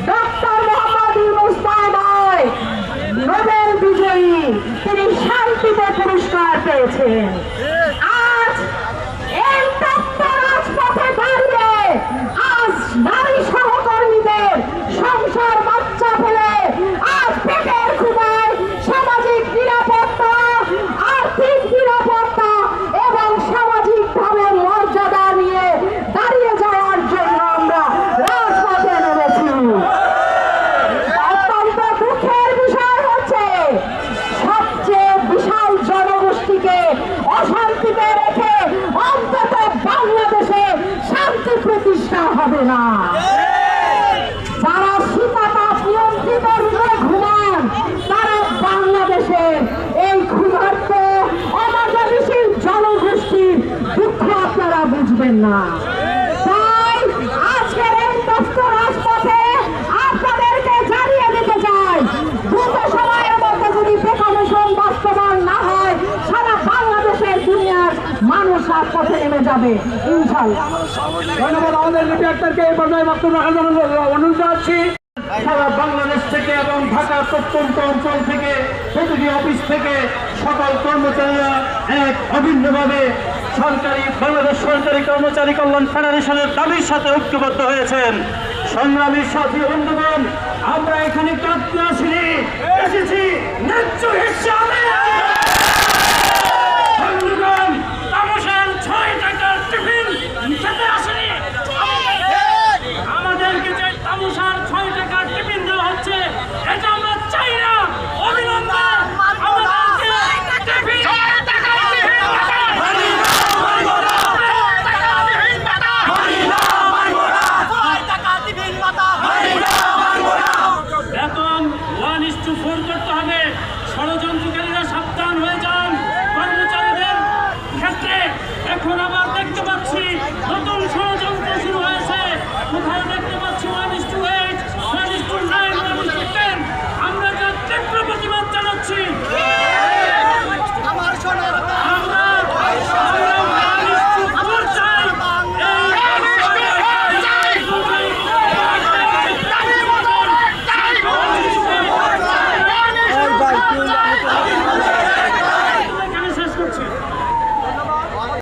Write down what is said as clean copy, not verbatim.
Doctor Mohammad Yunus মহোদয় Nobel বিজয়ী, তিনি শান্তিতে পুরস্কার পেয়েছেন। আজ এই তপ্ত রাজপথে দাঁড়িয়ে আজ নারী সহকর্মীদের সংসার বাচ্চা ফেলে আজ পেটের ক্ষুধায় সামাজিক নিরাপত্তা, আর্থিক নিরাপত্তা এবং সামাজিকভাবে মর্যাদা নিয়ে দাঁড়িয়ে যাওয়ার জন্য আমরা রাজপথে নেমেছি। অত্যন্ত দুঃখের বিষয় হচ্ছে সবচেয়ে বিশাল জনগোষ্ঠীকে অশান্তিতে রেখে অন্তত বাংলাদেশে শান্তি প্রতিষ্ঠা হবে না। যারা শীতাতাপ নিয়ন্ত্রিত রুমে ঘুমান তারা বাংলাদেশের এই ক্ষুধার্ত অনাজানিশীল জনগোষ্ঠীর দুঃখ আপনারা বুঝবেন না। তাই আজকের এই তপ্ত রাজপথে আপনাদেরকে জানিয়ে দিতে চাই, দ্রুত সময়ের মধ্যে যদি পে কমিশন বাস্তবায়ন না হয় সারা বাংলাদেশের দুনিয়ার মানুষ রাজপথে নেমে যাবে ইনশাআল্লাহ। ধন্যবাদ। আমাদের রিপোর্টারকে এই পর্যায়ে বক্তব্য রাখার জন্য অনুরোধ জানাচ্ছি। সারা বাংলাদেশ থেকে এবং ঢাকার প্রত্যন্ত অঞ্চল থেকে প্রতিটি অফিস থেকে সকল কর্মচারীরা এক অভিন্নভাবে বাংলাদেশ সরকারি কর্মচারী কল্যাণ ফেডারেশনের দাবির সাথে ঐক্যবদ্ধ হয়েছেন। সংগ্রামী সাথী বন্ধুগণ, আমরা এখানে কাঁদতে আসিনি, এসেছি ন্যায্য হিসাবে।